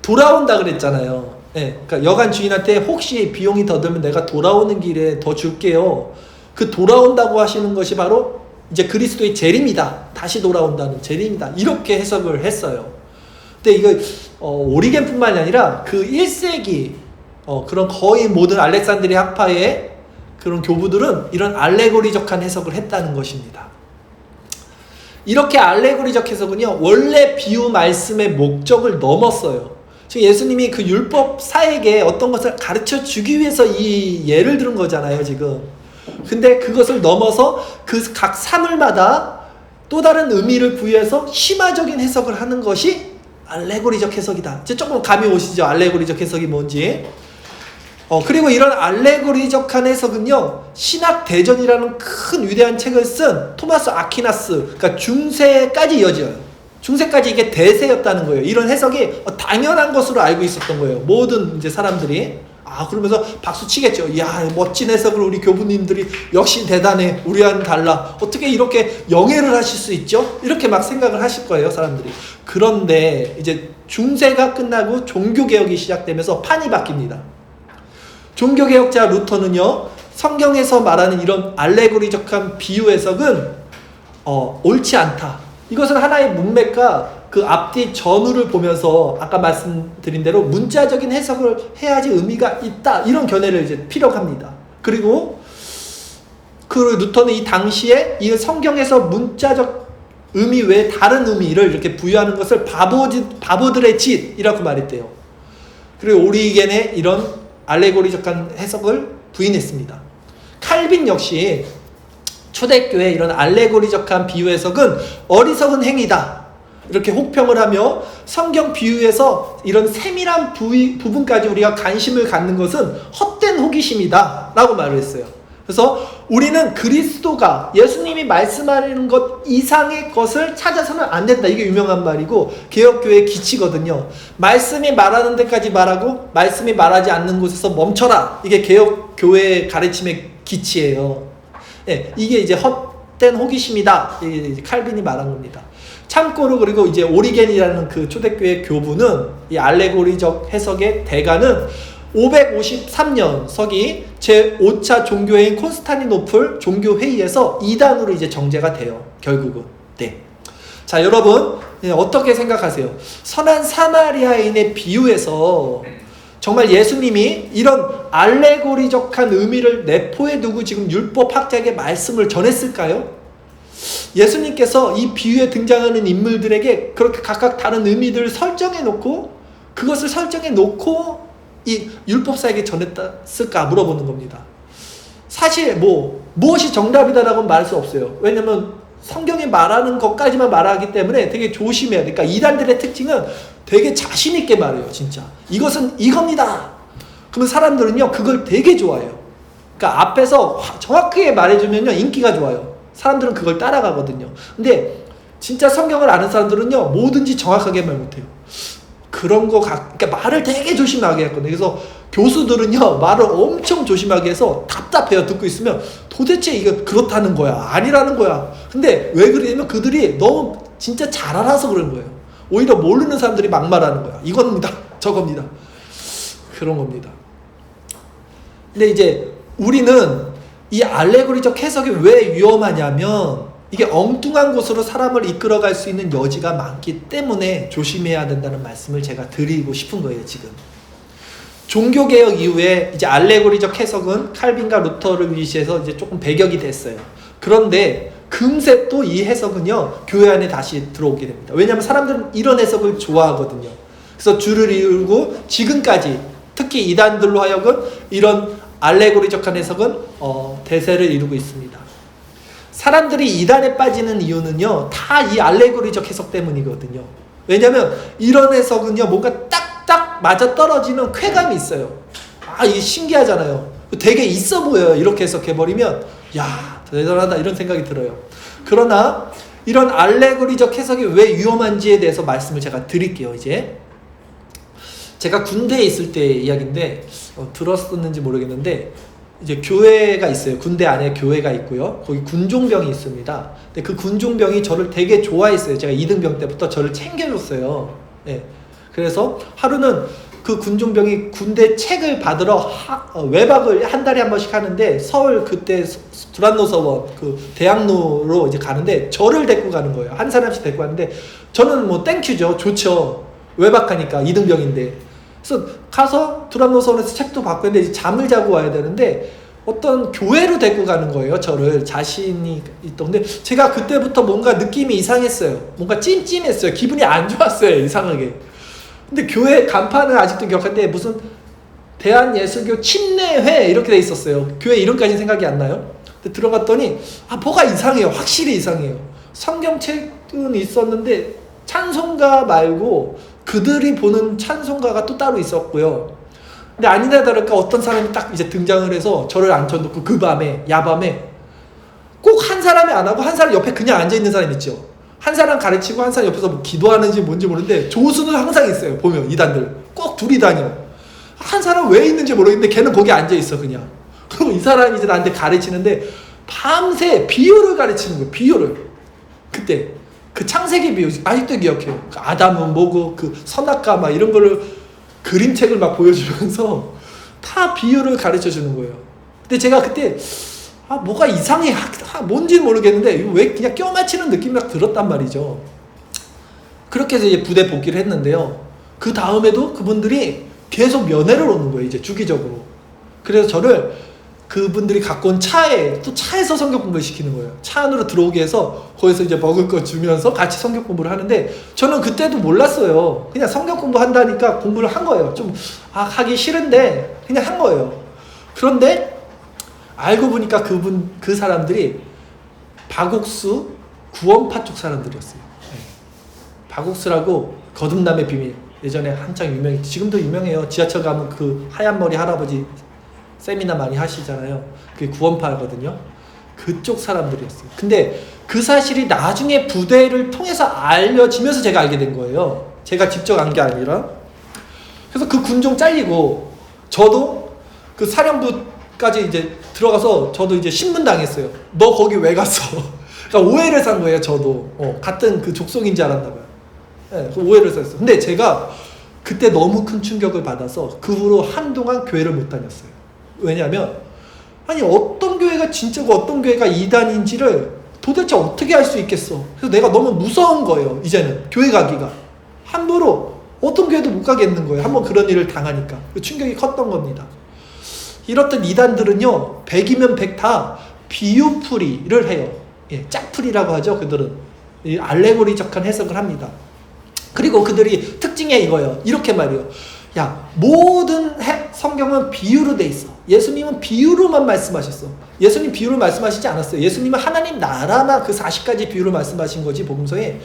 돌아온다 그랬잖아요. 예, 그러니까 여관 주인한테 혹시 비용이 더 들면 내가 돌아오는 길에 더 줄게요. 그 돌아온다고 하시는 것이 바로 이제 그리스도의 재림이다. 다시 돌아온다는 재림이다. 이렇게 해석을 했어요. 근데 이거 오리겐뿐만이 아니라 그 1세기 그런 거의 모든 알렉산드리아 학파의 그런 교부들은 이런 알레고리적한 해석을 했다는 것입니다. 이렇게 알레고리적 해석은요, 원래 비유 말씀의 목적을 넘었어요. 지금 예수님이 그 율법사에게 어떤 것을 가르쳐 주기 위해서 이 예를 들은 거잖아요, 지금. 근데 그것을 넘어서 그 각 사물마다 또 다른 의미를 부여해서 심화적인 해석을 하는 것이 알레고리적 해석이다. 이제 조금 감이 오시죠? 알레고리적 해석이 뭔지. 그리고 이런 알레고리적한 해석은요, 신학대전이라는 큰 위대한 책을 쓴 토마스 아퀴나스, 그러니까 중세까지 이어져요. 중세까지 이게 대세였다는 거예요. 이런 해석이 당연한 것으로 알고 있었던 거예요. 모든 이제 사람들이. 그러면서 박수 치겠죠. 이야, 멋진 해석을 우리 교부님들이 역시 대단해. 우리와는 달라. 어떻게 이렇게 영예를 하실 수 있죠? 이렇게 막 생각을 하실 거예요, 사람들이. 그런데 이제 중세가 끝나고 종교개혁이 시작되면서 판이 바뀝니다. 종교개혁자 루터는요, 성경에서 말하는 이런 알레고리적한 비유 해석은 옳지 않다. 이것은 하나의 문맥과 그 앞뒤 전후를 보면서 아까 말씀드린 대로 문자적인 해석을 해야지 의미가 있다. 이런 견해를 이제 피력합니다. 그리고 그 루터는 이 당시에 이 성경에서 문자적 의미 외에 다른 의미를 이렇게 부여하는 것을 바보들의 짓이라고 말했대요. 그리고 오리겐의 이런 알레고리적한 해석을 부인했습니다. 칼빈 역시 초대교회 이런 알레고리적한 비유 해석은 어리석은 행위다. 이렇게 혹평을 하며 성경 비유에서 이런 세밀한 부분까지 우리가 관심을 갖는 것은 헛된 호기심이다 라고 말을 했어요. 그래서 우리는 그리스도가 예수님이 말씀하는 것 이상의 것을 찾아서는 안 된다. 이게 유명한 말이고 개혁교회의 기치거든요. 말씀이 말하는 데까지 말하고 말씀이 말하지 않는 곳에서 멈춰라. 이게 개혁교회의 가르침의 기치예요. 네, 이게 이제 헛된 호기심이다. 이게 칼빈이 말한 겁니다. 참고로 그리고 이제 오리겐이라는 그 초대교회 교부는 이 알레고리적 해석의 대가는 553년 서기 제5차 종교회인 콘스탄티노플 종교회의에서 이단으로 이제 정제가 돼요. 결국은. 네. 자, 여러분 어떻게 생각하세요? 선한 사마리아인의 비유에서 정말 예수님이 이런 알레고리적한 의미를 내포해 두고 지금 율법학자에게 말씀을 전했을까요? 예수님께서 이 비유에 등장하는 인물들에게 그렇게 각각 다른 의미들을 설정해 놓고 그것을 설정해 놓고 이 율법사에게 전했을까 물어보는 겁니다. 사실 무엇이 정답이다라고 말할 수 없어요. 왜냐면 성경이 말하는 것까지만 말하기 때문에 되게 조심해야 돼. 그러니까 이단들의 특징은 되게 자신 있게 말해요. 진짜 이것은 이겁니다. 그러면 사람들은요 그걸 되게 좋아해요. 그러니까 앞에서 정확하게 말해주면요 인기가 좋아요. 사람들은 그걸 따라가거든요. 근데 진짜 성경을 아는 사람들은요 뭐든지 정확하게 말 못해요. 그런 거 그러니까 말을 되게 조심하게 했거든요. 그래서 교수들은요 말을 엄청 조심하게 해서 답답해요. 듣고 있으면 도대체 이거 그렇다는 거야 아니라는 거야. 근데 왜 그러냐면 그들이 너무 진짜 잘 알아서 그런 거예요. 오히려 모르는 사람들이 막말하는 거야. 이겁니다 저겁니다 그런 겁니다. 근데 이제 우리는 이 알레고리적 해석이 왜 위험하냐면 이게 엉뚱한 곳으로 사람을 이끌어갈 수 있는 여지가 많기 때문에 조심해야 된다는 말씀을 제가 드리고 싶은 거예요. 지금 종교개혁 이후에 이제 알레고리적 해석은 칼빈과 루터를 위시해서 이제 조금 배격이 됐어요. 그런데 금세 또 이 해석은요 교회 안에 다시 들어오게 됩니다. 왜냐하면 사람들은 이런 해석을 좋아하거든요. 그래서 줄을 이루고 지금까지 특히 이단들로 하여금 이런 알레고리적한 해석은 대세를 이루고 있습니다. 사람들이 이단에 빠지는 이유는요 다 이 알레고리적 해석 때문이거든요. 왜냐하면 이런 해석은요 뭔가 딱딱 맞아떨어지는 쾌감이 있어요. 이게 신기하잖아요. 되게 있어 보여요. 이렇게 해석해버리면 야 대단하다 이런 생각이 들어요. 그러나 이런 알레고리적 해석이 왜 위험한지에 대해서 말씀을 제가 드릴게요. 이제 제가 군대에 있을 때 이야기인데 들었었는지 모르겠는데 이제 교회가 있어요. 군대 안에 교회가 있고요. 거기 군종병이 있습니다. 근데 그 군종병이 저를 되게 좋아했어요. 제가 2등병 때부터 저를 챙겨줬어요. 네. 그래서 하루는 그 군종병이 군대 책을 받으러 외박을 한 달에 한 번씩 하는데 서울 그때 두란노서원 그 대학로로 이제 가는데 저를 데리고 가는 거예요. 한 사람씩 데리고 가는데 저는 뭐 땡큐죠. 좋죠. 외박하니까 2등병인데. 그래서 가서 두란노서원에서 책도 받고 했는데 잠을 자고 와야 되는데 어떤 교회로 데리고 가는 거예요. 저를 자신이 있던. 근데 제가 그때부터 뭔가 느낌이 이상했어요. 뭔가 찜찜했어요. 기분이 안 좋았어요. 이상하게. 근데 교회 간판은 아직도 기억하는데 무슨 대한예수교 침례회 이렇게 돼 있었어요. 교회 이름까지 생각이 안 나요. 근데 들어갔더니 뭐가 이상해요. 확실히 이상해요. 성경책은 있었는데 찬송가 말고 그들이 보는 찬송가가 또 따로 있었고요. 근데 아니나 다를까 어떤 사람이 딱 이제 등장을 해서 저를 앉혀놓고 그 밤에 야밤에 꼭 한 사람이 안 하고 한 사람 옆에 그냥 앉아있는 사람 있죠. 한 사람 가르치고 한 사람 옆에서 뭐 기도하는지 뭔지 모르는데 조수는 항상 있어요. 보면 이단들 꼭 둘이 다녀. 한 사람 왜 있는지 모르겠는데 걔는 거기 앉아있어 그냥. 그리고 이 사람이 이제 나한테 가르치는데 밤새 비유를 가르치는 거예요. 비유를. 그때 그 창세기 비유 아직도 기억해요. 그 아담은 뭐고 그 선악과 막 이런 거를 그림책을 막 보여주면서 다 비유를 가르쳐 주는 거예요. 근데 제가 그때 뭐가 이상해. 뭔지는 모르겠는데 왜 그냥 껴맞히는 느낌이 막 들었단 말이죠. 그렇게 해서 이제 부대 복귀를 했는데요. 그 다음에도 그분들이 계속 면회를 오는 거예요. 이제 주기적으로. 그래서 저를 그분들이 갖고 온 또 차에서 성경 공부를 시키는 거예요. 차 안으로 들어오게 해서 거기서 이제 먹을 거 주면서 같이 성경 공부를 하는데 저는 그때도 몰랐어요. 그냥 성경 공부 한다니까 공부를 한 거예요. 좀 하기 싫은데 그냥 한 거예요. 그런데 알고 보니까 그 사람들이 박옥수 구원파 쪽 사람들이었어요. 네. 박옥수라고 거듭남의 비밀 예전에 한창 유명했지. 지금도 유명해요. 지하철 가면 그 하얀 머리 할아버지 세미나 많이 하시잖아요. 그게 구원파거든요. 그쪽 사람들이었어요. 근데 그 사실이 나중에 부대를 통해서 알려지면서 제가 알게 된 거예요. 제가 직접 안 게 아니라. 그래서 그 군종 잘리고 저도 그 사령부까지 이제 들어가서 저도 이제 신문 당했어요. 너 거기 왜 갔어? 그러니까 오해를 산 거예요. 저도 같은 그 족속인 줄 알았나 봐요. 네, 그 오해를 샀어요. 근데 제가 그때 너무 큰 충격을 받아서 그 후로 한동안 교회를 못 다녔어요. 왜냐하면 어떤 교회가 진짜고 어떤 교회가 이단인지를 도대체 어떻게 알 수 있겠어. 그래서 내가 너무 무서운 거예요. 이제는 교회 가기가 함부로 어떤 교회도 못 가겠는 거예요. 한번 그런 일을 당하니까 그 충격이 컸던 겁니다. 이렇던 이단들은요 100이면 100 다 비유풀이를 해요. 짝풀이라고 하죠. 그들은 알레고리적한 해석을 합니다. 그리고 그들이 특징이 이거예요. 이렇게 말해요. 모든 성경은 비유로 돼 있어. 예수님은 비유로만 말씀하셨어. 예수님 비유로 말씀하시지 않았어요. 예수님은 하나님 나라만 그 40가지 비유로 말씀하신 거지. 복음서에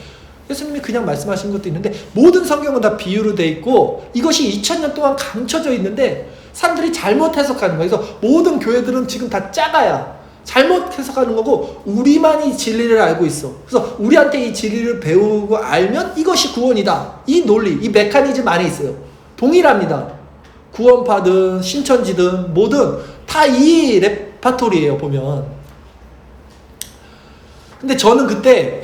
예수님이 그냥 말씀하신 것도 있는데 모든 성경은 다 비유로 돼 있고 이것이 2000년 동안 감춰져 있는데 사람들이 잘못 해석하는 거예요. 그래서 모든 교회들은 지금 다 작아야 잘못 해석하는 거고 우리만 이 진리를 알고 있어. 그래서 우리한테 이 진리를 배우고 알면 이것이 구원이다. 이 논리, 이 메커니즘 안에 있어요. 동일합니다. 구원파든 신천지든 뭐든 다 이 레파토리예요, 보면. 근데 저는 그때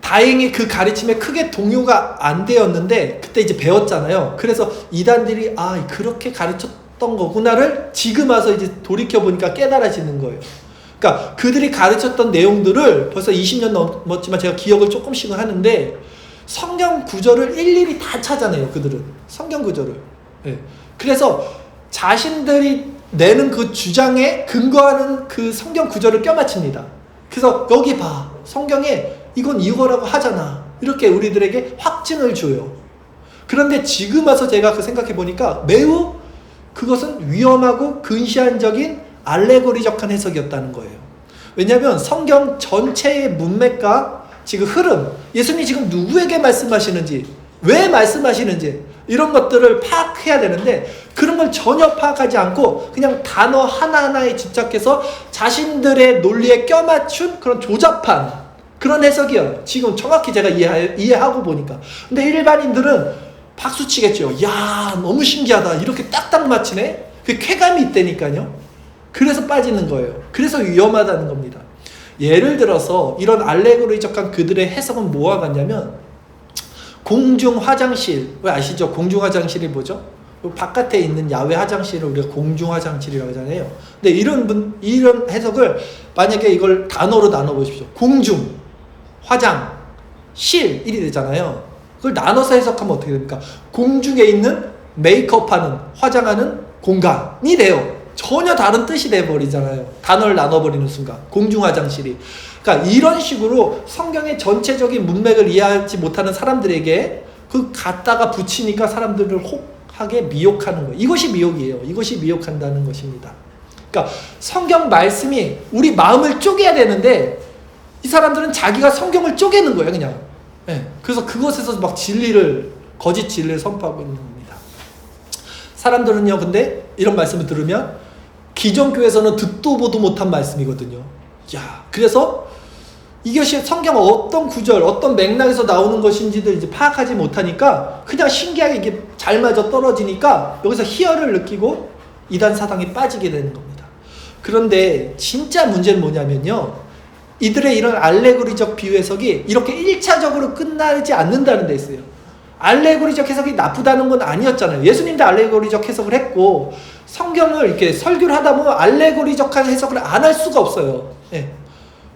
다행히 그 가르침에 크게 동요가 안 되었는데 그때 이제 배웠잖아요. 그래서 이단들이 그렇게 가르쳤던 거구나를 지금 와서 이제 돌이켜보니까 깨달아지는 거예요. 그러니까 그들이 가르쳤던 내용들을 벌써 20년 넘었지만 제가 기억을 조금씩은 하는데 성경 구절을 일일이 다 찾아내요. 그들은 성경 구절을. 네. 그래서 자신들이 내는 그 주장에 근거하는 그 성경 구절을 껴맞춥니다. 그래서 여기 봐, 성경에 이건 이거라고 하잖아. 이렇게 우리들에게 확증을 줘요. 그런데 지금 와서 제가 그 생각해 보니까 매우 그것은 위험하고 근시안적인 알레고리적한 해석이었다는 거예요. 왜냐하면 성경 전체의 문맥과 지금 흐름, 예수님이 지금 누구에게 말씀하시는지, 왜 말씀하시는지 이런 것들을 파악해야 되는데 그런 걸 전혀 파악하지 않고 그냥 단어 하나하나에 집착해서 자신들의 논리에 껴맞춘 그런 조잡한 그런 해석이에요. 지금 정확히 제가 이해하고 보니까. 근데 일반인들은 박수치겠죠. 야, 너무 신기하다. 이렇게 딱딱 맞히네. 그 쾌감이 있다니까요. 그래서 빠지는 거예요. 그래서 위험하다는 겁니다. 예를 들어서 이런 알레고리적한 그들의 해석은 뭐와 같냐면 공중 화장실, 왜 아시죠? 공중 화장실이 뭐죠? 바깥에 있는 야외 화장실을 우리가 공중 화장실이라고 하잖아요. 근데 이런 해석을 만약에 이걸 단어로 나눠 보십시오. 공중, 화장, 실이 되잖아요. 그걸 나눠서 해석하면 어떻게 됩니까? 공중에 있는 메이크업하는, 화장하는 공간이 돼요. 전혀 다른 뜻이 돼버리잖아요. 단어를 나눠버리는 순간. 공중 화장실이. 그러니까 이런 식으로 성경의 전체적인 문맥을 이해하지 못하는 사람들에게 그 갖다가 붙이니까 사람들을 혹하게 미혹하는 거예요. 이것이 미혹이에요. 이것이 미혹한다는 것입니다. 그러니까 성경 말씀이 우리 마음을 쪼개야 되는데 이 사람들은 자기가 성경을 쪼개는 거예요, 그냥. 네. 그래서 그것에서 막 거짓 진리를 선포하고 있는 겁니다. 사람들은요, 근데 이런 말씀을 들으면 기존 교회에서는 듣도 보도 못한 말씀이거든요. 그래서 이것이 성경 어떤 구절, 어떤 맥락에서 나오는 것인지도 이제 파악하지 못하니까 그냥 신기하게 이게 잘 맞아 떨어지니까 여기서 희열을 느끼고 이단 사상에 빠지게 되는 겁니다. 그런데 진짜 문제는 뭐냐면요. 이들의 이런 알레고리적 비유 해석이 이렇게 1차적으로 끝나지 않는다는 데 있어요. 알레고리적 해석이 나쁘다는 건 아니었잖아요. 예수님도 알레고리적 해석을 했고 성경을 이렇게 설교를 하다 보면 알레고리적한 해석을 안 할 수가 없어요. 예.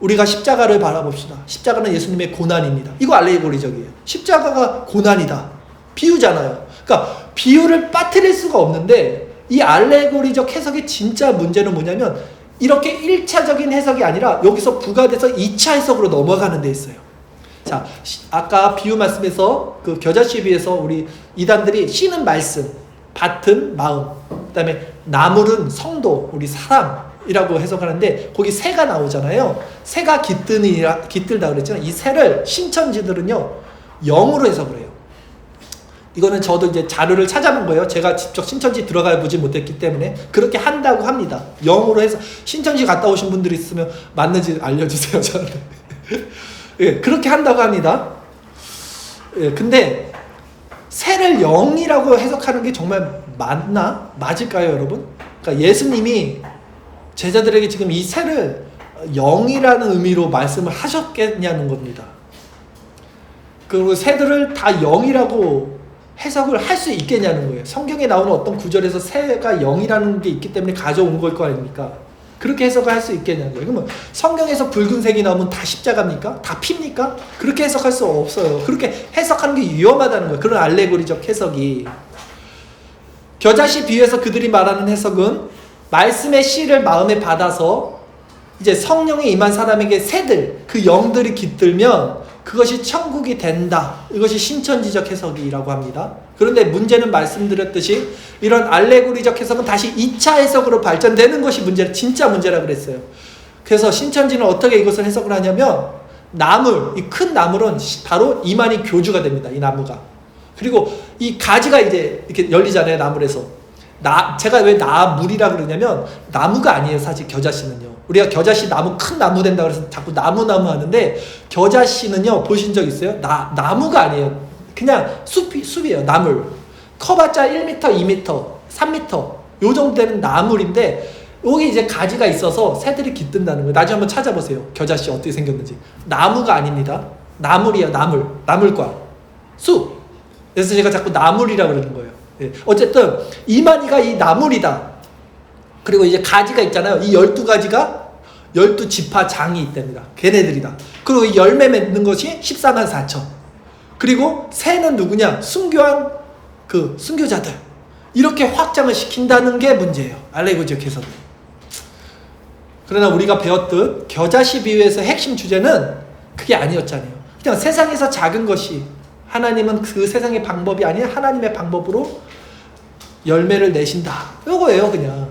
우리가 십자가를 바라봅시다. 십자가는 예수님의 고난입니다. 이거 알레고리적이에요. 십자가가 고난이다. 비유잖아요. 그러니까 비유를 빠뜨릴 수가 없는데 이 알레고리적 해석의 진짜 문제는 뭐냐면 이렇게 1차적인 해석이 아니라 여기서 부가돼서 2차 해석으로 넘어가는 데 있어요. 자, 아까 비유 말씀에서 그 겨자씨에 비해서 우리 이단들이 씨는 말씀, 밭은 마음, 그 다음에 나물은 성도, 우리 사람이라고 해석하는데 거기 새가 나오잖아요. 새가 깃들다 그랬잖아요. 이 새를 신천지들은요 영으로 해석을 해요. 이거는 저도 이제 자료를 찾아본 거예요. 제가 직접 신천지 들어가 보지 못했기 때문에 그렇게 한다고 합니다. 영으로 해서 신천지 갔다 오신 분들이 있으면 맞는지 알려주세요, 저한테. 예, 그렇게 한다고 합니다. 예, 근데 새를 영이라고 해석하는 게 정말 맞을까요, 여러분? 그러니까 예수님이 제자들에게 지금 이 새를 영이라는 의미로 말씀을 하셨겠냐는 겁니다. 그리고 새들을 다 영이라고 해석을 할 수 있겠냐는 거예요. 성경에 나오는 어떤 구절에서 새가 영이라는 게 있기 때문에 가져온 걸 거 아닙니까? 그렇게 해석을 할 수 있겠냐는 거예요. 그러면 성경에서 붉은색이 나오면 다 십자가입니까? 다 피입니까? 그렇게 해석할 수 없어요. 그렇게 해석하는 게 위험하다는 거예요. 그런 알레고리적 해석이. 겨자씨 비유에서 그들이 말하는 해석은 말씀의 씨를 마음에 받아서 이제 성령에 임한 사람에게 새들, 그 영들이 깃들면 그것이 천국이 된다. 이것이 신천지적 해석이라고 합니다. 그런데 문제는 말씀드렸듯이 이런 알레고리적 해석은 다시 2차 해석으로 발전되는 것이 진짜 문제라 그랬어요. 그래서 신천지는 어떻게 이것을 해석을 하냐면 나물, 이 큰 나물은 바로 이만희 교주가 됩니다. 이 나무가. 그리고 이 가지가 이제 이렇게 열리잖아요, 나물에서. 제가 왜 나물이라 그러냐면 나무가 아니에요. 사실 겨자씨는요. 우리가 겨자씨 나무 큰 나무 된다 그래서 자꾸 나무 하는데 겨자씨는요 보신 적 있어요? 나무가 아니에요. 그냥 숲이에요. 나물. 커봤자 1m, 2m, 3m 요 정도 되는 나물인데 여기 이제 가지가 있어서 새들이 깃든다는 거예요. 나중에 한번 찾아보세요. 겨자씨 어떻게 생겼는지. 나무가 아닙니다. 나물이에요. 나물과 숲. 그래서 제가 자꾸 나물이라 그러는 거예요. 예. 어쨌든 이만희가 이 나물이다. 그리고 이제 가지가 있잖아요. 이 12가지가 12지파 장이 있답니다. 걔네들이다. 그리고 이 열매 맺는 것이 14만 4천. 그리고 새는 누구냐? 순교한 그 순교자들. 이렇게 확장을 시킨다는 게 문제예요. 알레고지역에서는. 그러나 우리가 배웠듯 겨자씨 비유에서 핵심 주제는 그게 아니었잖아요. 그냥 세상에서 작은 것이 하나님은 그 세상의 방법이 아닌 하나님의 방법으로 열매를 내신다. 이거예요 그냥.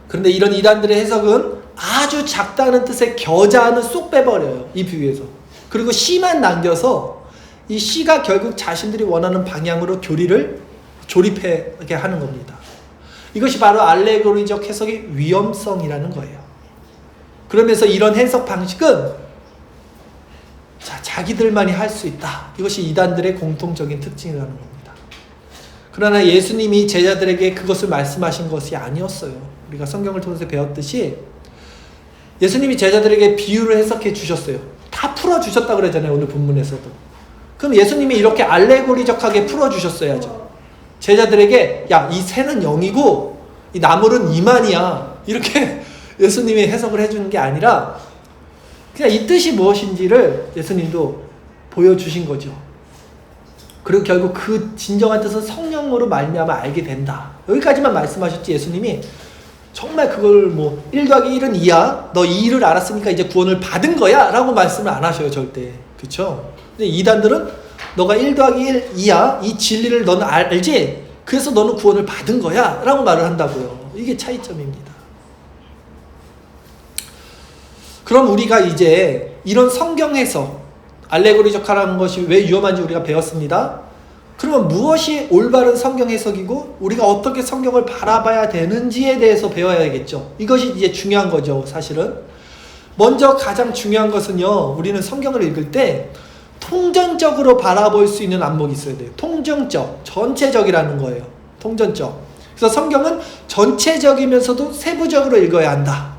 그런데 이런 이단들의 해석은 아주 작다는 뜻의 겨자는 쏙 빼버려요. 이 비유에서. 그리고 씨만 남겨서 이 씨가 결국 자신들이 원하는 방향으로 교리를 조립하게 하는 겁니다. 이것이 바로 알레고리적 해석의 위험성이라는 거예요. 그러면서 이런 해석 방식은 자기들만이 할 수 있다. 이것이 이단들의 공통적인 특징이라는 겁니다. 그러나 예수님이 제자들에게 그것을 말씀하신 것이 아니었어요. 우리가 성경을 통해서 배웠듯이 예수님이 제자들에게 비유를 해석해 주셨어요. 다 풀어주셨다 그러잖아요. 오늘 본문에서도. 그럼 예수님이 이렇게 알레고리적하게 풀어주셨어야죠. 제자들에게 야, 이 새는 0이고 이 나물은 2만이야. 이렇게 예수님이 해석을 해주는 게 아니라 그냥 이 뜻이 무엇인지를 예수님도 보여주신 거죠. 그리고 결국 그 진정한 뜻은 성령으로 말미암아 알게 된다. 여기까지만 말씀하셨지 예수님이 정말 그걸 뭐 1 더하기 1은 2야. 너 이 일을 알았으니까 이제 구원을 받은 거야. 라고 말씀을 안 하셔요. 절대. 그쵸? 근데 이단들은 너가 1 더하기 1, 2야. 이 진리를 너는 알지? 그래서 너는 구원을 받은 거야. 라고 말을 한다고요. 이게 차이점입니다. 그럼 우리가 이제 이런 성경 해석, 알레고리적하라는 것이 왜 위험한지 우리가 배웠습니다. 그러면 무엇이 올바른 성경 해석이고 우리가 어떻게 성경을 바라봐야 되는지에 대해서 배워야겠죠. 이것이 이제 중요한 거죠. 사실은. 먼저 가장 중요한 것은요. 우리는 성경을 읽을 때 통전적으로 바라볼 수 있는 안목이 있어야 돼요. 통전적, 전체적이라는 거예요. 통전적. 그래서 성경은 전체적이면서도 세부적으로 읽어야 한다.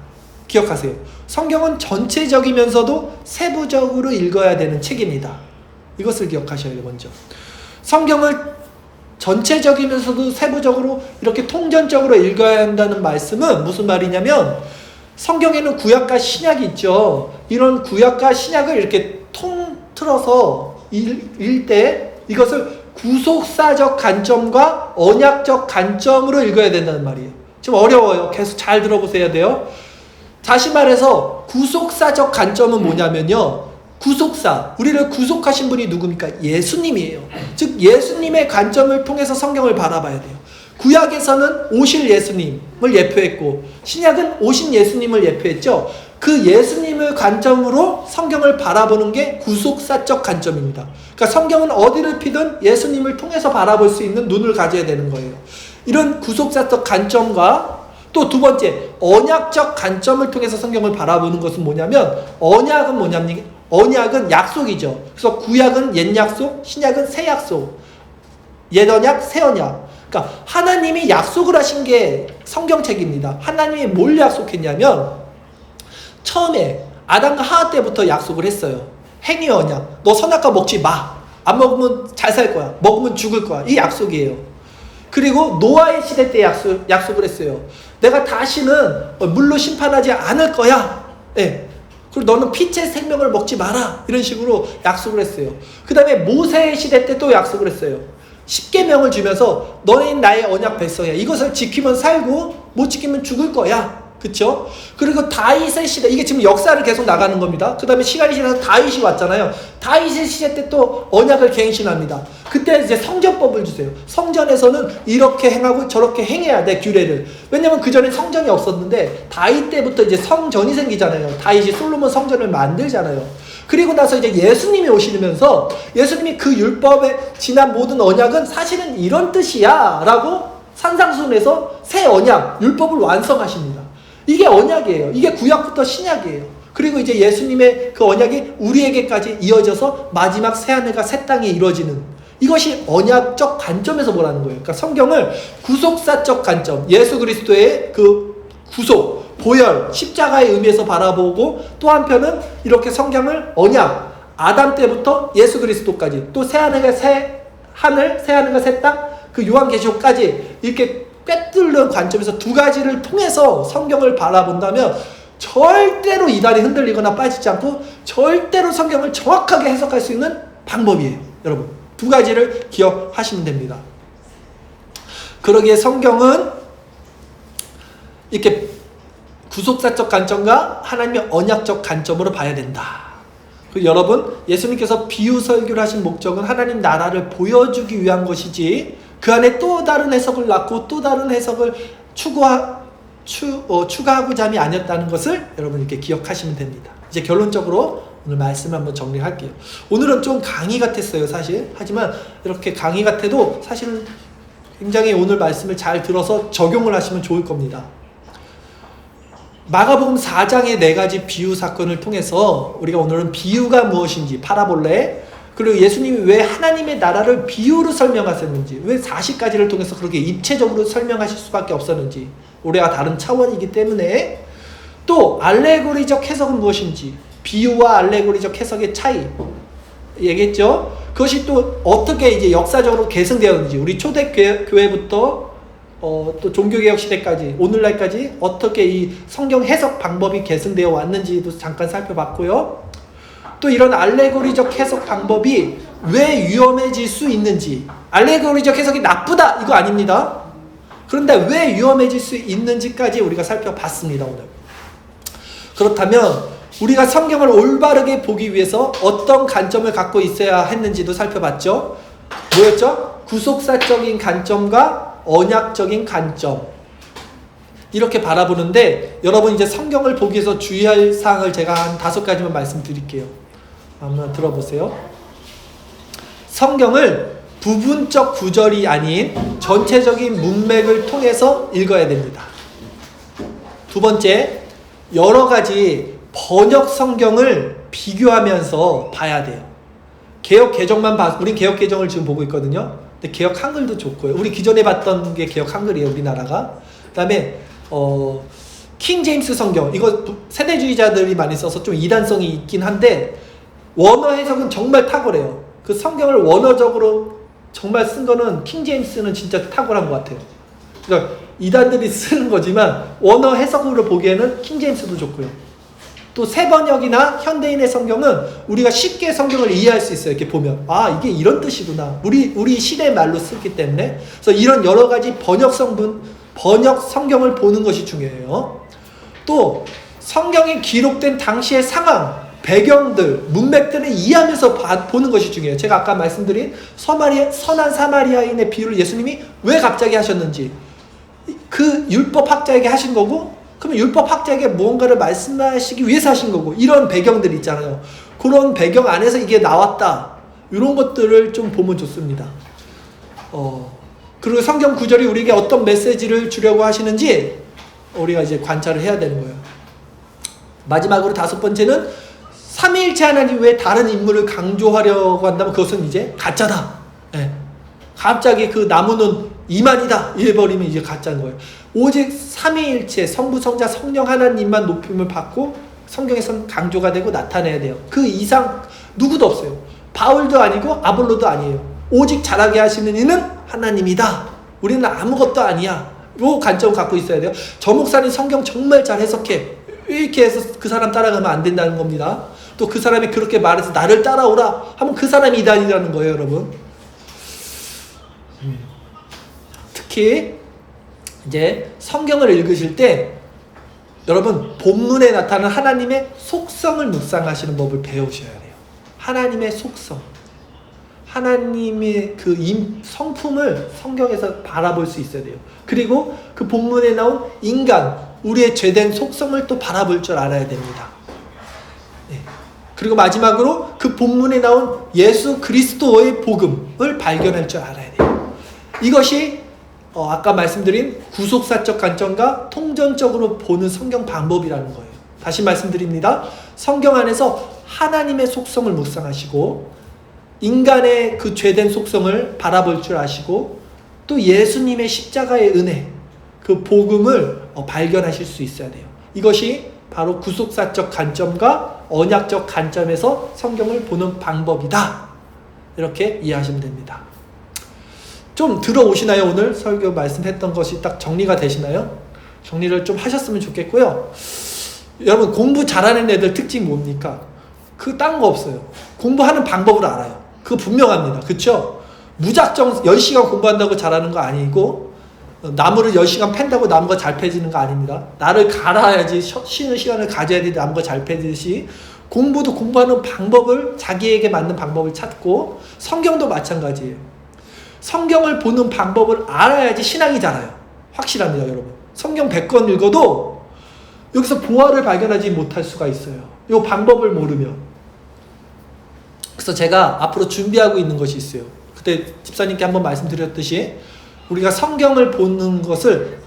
기억하세요. 성경은 전체적이면서도 세부적으로 읽어야 되는 책입니다. 이것을 기억하셔야 돼요. 먼저. 성경을 전체적이면서도 세부적으로 이렇게 통전적으로 읽어야 한다는 말씀은 무슨 말이냐면 성경에는 구약과 신약이 있죠. 이런 구약과 신약을 이렇게 통틀어서 읽을 때 이것을 구속사적 관점과 언약적 관점으로 읽어야 된다는 말이에요. 좀 어려워요. 계속 잘 들어보셔야 돼요. 다시 말해서 구속사적 관점은 뭐냐면요. 구속사, 우리를 구속하신 분이 누굽니까? 예수님이에요. 즉 예수님의 관점을 통해서 성경을 바라봐야 돼요. 구약에서는 오실 예수님을 예표했고 신약은 오신 예수님을 예표했죠. 그 예수님을 관점으로 성경을 바라보는 게 구속사적 관점입니다. 그러니까 성경은 어디를 피든 예수님을 통해서 바라볼 수 있는 눈을 가져야 되는 거예요. 이런 구속사적 관점과 또 두 번째, 언약적 관점을 통해서 성경을 바라보는 것은 뭐냐면 언약은 뭐냐면 언약은 약속이죠. 그래서 구약은 옛 약속, 신약은 새 약속. 옛 언약, 새 언약. 그러니까 하나님이 약속을 하신 게 성경책입니다. 하나님이 뭘 약속했냐면 처음에 아담과 하와 때부터 약속을 했어요. 행위 언약. 너 선악과 먹지 마. 안 먹으면 잘 살 거야. 먹으면 죽을 거야. 이 약속이에요. 그리고 노아의 시대 때 약속을 했어요. 내가 다시는 물로 심판하지 않을 거야. 예. 그리고 너는 피체 생명을 먹지 마라. 이런 식으로 약속을 했어요. 그 다음에 모세의 시대 때 또 약속을 했어요. 10계명을 주면서 너는 나의 언약 백성이야. 이것을 지키면 살고 못 지키면 죽을 거야. 그쵸? 그리고 다윗의 시대, 이게 지금 역사를 계속 나가는 겁니다. 그 다음에 시간이 지나서 다윗이 왔잖아요. 다윗의 시대 때 또 언약을 갱신합니다. 그때 이제 성전법을 주세요. 성전에서는 이렇게 행하고 저렇게 행해야 돼, 규례를. 왜냐면 그 전에 성전이 없었는데 다윗 때부터 이제 성전이 생기잖아요. 다윗이 솔로몬 성전을 만들잖아요. 그리고 나서 이제 예수님이 오시면서 예수님이 그 율법에 지난 모든 언약은 사실은 이런 뜻이야 라고 산상수훈에서 새 언약, 율법을 완성하십니다. 이게 언약이에요. 이게 구약부터 신약이에요. 그리고 이제 예수님의 그 언약이 우리에게까지 이어져서 마지막 새하늘과 새 땅에 이루어지는, 이것이 언약적 관점에서 보라는 거예요. 그러니까 성경을 구속사적 관점, 예수 그리스도의 그 구속, 보혈, 십자가의 의미에서 바라보고, 또 한편은 이렇게 성경을 언약, 아담 때부터 예수 그리스도까지, 또 새하늘과 새 하늘과 새 땅, 그 요한계시록까지 이렇게 꿰뚫는 관점에서 두 가지를 통해서 성경을 바라본다면 절대로 이단이 흔들리거나 빠지지 않고 절대로 성경을 정확하게 해석할 수 있는 방법이에요. 여러분, 두 가지를 기억하시면 됩니다. 그러기에 성경은 이렇게 구속사적 관점과 하나님의 언약적 관점으로 봐야 된다. 그리고 여러분, 예수님께서 비유 설교를 하신 목적은 하나님 나라를 보여주기 위한 것이지, 그 안에 또 다른 해석을 낳고 또 다른 해석을 추가하고자 함이 아니었다는 것을 여러분 이렇게 기억하시면 됩니다. 이제 결론적으로 오늘 말씀을 한번 정리할게요. 오늘은 좀 강의 같았어요, 사실. 하지만 이렇게 강의 같아도 사실은 굉장히 오늘 말씀을 잘 들어서 적용을 하시면 좋을 겁니다. 마가복음 4장의 4가지 비유 사건을 통해서 우리가 오늘은 비유가 무엇인지, 파라볼레, 그리고 예수님이 왜 하나님의 나라를 비유로 설명하셨는지, 왜 40가지를 통해서 그렇게 입체적으로 설명하실 수밖에 없었는지, 우리가 다른 차원이기 때문에, 또 알레고리적 해석은 무엇인지, 비유와 알레고리적 해석의 차이 얘기했죠. 그것이 또 어떻게 이제 역사적으로 계승되었는지, 우리 초대교회부터 또 종교개혁 시대까지 오늘날까지 어떻게 이 성경 해석 방법이 계승되어 왔는지도 잠깐 살펴봤고요. 또 이런 알레고리적 해석 방법이 왜 위험해질 수 있는지, 알레고리적 해석이 나쁘다 이거 아닙니다. 그런데 왜 위험해질 수 있는지까지 우리가 살펴봤습니다, 오늘. 그렇다면 우리가 성경을 올바르게 보기 위해서 어떤 관점을 갖고 있어야 했는지도 살펴봤죠. 뭐였죠? 구속사적인 관점과 언약적인 관점, 이렇게 바라보는데, 여러분 이제 성경을 보기 위해서 주의할 사항을 제가 한 5가지만 말씀드릴게요. 한번 들어보세요. 성경을 부분적 구절이 아닌 전체적인 문맥을 통해서 읽어야 됩니다. 두 번째, 여러 가지 번역 성경을 비교하면서 봐야 돼요. 개역 개정만 우린 개역 개정을 지금 보고 있거든요. 근데 개역 한글도 좋고요. 우리 기존에 봤던 게 개역 한글이에요, 우리나라가. 그 다음에 킹 제임스 성경, 이거 세대주의자들이 많이 써서 좀 이단성이 있긴 한데, 원어 해석은 정말 탁월해요. 그 성경을 원어적으로 정말 쓴 거는 킹 제임스는 진짜 탁월한 것 같아요. 그러니까 이단들이 쓰는 거지만 원어 해석으로 보기에는 킹 제임스도 좋고요. 또 새번역이나 현대인의 성경은 우리가 쉽게 성경을 이해할 수 있어요. 이렇게 보면 이게 이런 뜻이구나. 우리 시대의 말로 쓰기 때문에. 그래서 이런 여러 가지 번역 성경을 보는 것이 중요해요. 또 성경이 기록된 당시의 상황, 배경들, 문맥들을 이해하면서 보는 것이 중요해요. 제가 아까 말씀드린 선한 사마리아인의 비유를 예수님이 왜 갑자기 하셨는지, 그 율법학자에게 하신 거고, 그러면 율법학자에게 무언가를 말씀하시기 위해서 하신 거고, 이런 배경들이 있잖아요. 그런 배경 안에서 이게 나왔다, 이런 것들을 좀 보면 좋습니다. 그리고 성경 구절이 우리에게 어떤 메시지를 주려고 하시는지 우리가 이제 관찰을 해야 되는 거예요. 마지막으로 5번째는 삼위일체 하나님 외에 다른 인물을 강조하려고 한다면 그것은 이제 가짜다. 네. 갑자기 그 나무는 이만이다 이래버리면 이제 가짜인 거예요. 오직 삼위일체, 성부, 성자, 성령 하나님만 높임을 받고 성경에서는 강조가 되고 나타내야 돼요. 그 이상 누구도 없어요. 바울도 아니고 아볼로도 아니에요. 오직 잘하게 하시는 이는 하나님이다. 우리는 아무것도 아니야. 요 관점을 갖고 있어야 돼요. 저 목사님 성경 정말 잘 해석해, 이렇게 해서 그 사람 따라가면 안 된다는 겁니다. 또 그 사람이 그렇게 말해서 나를 따라오라 하면 그 사람이 이단이라는 거예요, 여러분. 특히 이제 성경을 읽으실 때 여러분 본문에 나타나는 하나님의 속성을 묵상하시는 법을 배우셔야 돼요. 하나님의 속성, 하나님의 그 성품을 성경에서 바라볼 수 있어야 돼요. 그리고 그 본문에 나온 인간, 우리의 죄된 속성을 또 바라볼 줄 알아야 됩니다. 네. 그리고 마지막으로 그 본문에 나온 예수 그리스도의 복음을 발견할 줄 알아야 돼요. 이것이 아까 말씀드린 구속사적 관점과 통전적으로 보는 성경 방법이라는 거예요. 다시 말씀드립니다. 성경 안에서 하나님의 속성을 묵상하시고 인간의 그 죄된 속성을 바라볼 줄 아시고 또 예수님의 십자가의 은혜, 그 복음을 발견하실 수 있어야 돼요. 이것이 바로 구속사적 관점과 언약적 관점에서 성경을 보는 방법이다. 이렇게 이해하시면 됩니다. 좀 들어오시나요? 오늘 설교 말씀했던 것이 딱 정리가 되시나요? 정리를 좀 하셨으면 좋겠고요. 여러분 공부 잘하는 애들 특징이 뭡니까? 그 딴 거 없어요. 공부하는 방법을 알아요. 그거 분명합니다. 그쵸? 무작정 10시간 공부한다고 잘하는 거 아니고 나무를 10시간 팬다고 나무가 잘 패지는 거 아닙니다. 나를 갈아야지 쉬는 시간을 가져야지 나무가 잘 패듯이 공부도 공부하는 방법을 자기에게 맞는 방법을 찾고 성경도 마찬가지예요. 성경을 보는 방법을 알아야지 신앙이 자라요. 확실합니다, 여러분. 성경 100권 읽어도 여기서 보화를 발견하지 못할 수가 있어요. 이 방법을 모르면. 그래서 제가 앞으로 준비하고 있는 것이 있어요. 그때 집사님께 한번 말씀드렸듯이 우리가 성경을 보는 것을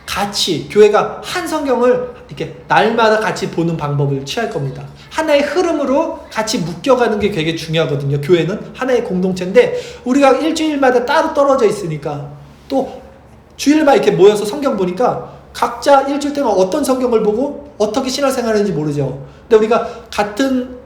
같이 교회가 한 성경을 이렇게 날마다 같이 보는 방법을 취할 겁니다. 하나의 흐름으로 같이 묶여가는 게 되게 중요하거든요. 교회는 하나의 공동체인데 우리가 일주일마다 따로 떨어져 있으니까 또 주일마다 이렇게 모여서 성경 보니까 각자 일주일 동안 어떤 성경을 보고 어떻게 신앙생활하는지 모르죠. 근데 우리가 같은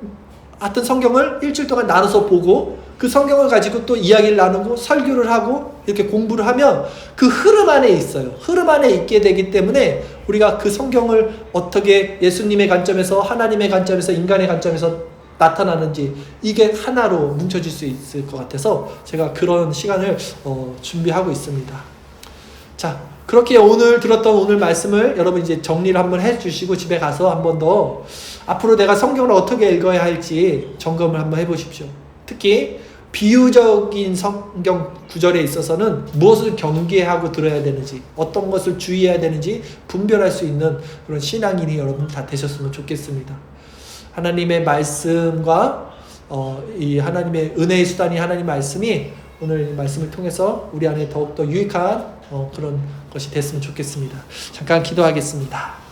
성경을 일주일 동안 나눠서 보고 그 성경을 가지고 또 이야기를 나누고 설교를 하고 이렇게 공부를 하면 그 흐름 안에 있어요. 흐름 안에 있게 되기 때문에 우리가 그 성경을 어떻게 예수님의 관점에서 하나님의 관점에서 인간의 관점에서 나타나는지 이게 하나로 뭉쳐질 수 있을 것 같아서 제가 그런 시간을 준비하고 있습니다. 자, 그렇게 오늘 들었던 오늘 말씀을 여러분 이제 정리를 한번 해주시고 집에 가서 한 번 더 앞으로 내가 성경을 어떻게 읽어야 할지 점검을 한번 해보십시오. 특히 비유적인 성경 구절에 있어서는 무엇을 경계하고 들어야 되는지 어떤 것을 주의해야 되는지 분별할 수 있는 그런 신앙인이 여러분 다 되셨으면 좋겠습니다. 하나님의 말씀과 이 하나님의 은혜의 수단이 하나님 말씀이 오늘 이 말씀을 통해서 우리 안에 더욱더 유익한 그런 것이 됐으면 좋겠습니다. 잠깐 기도하겠습니다.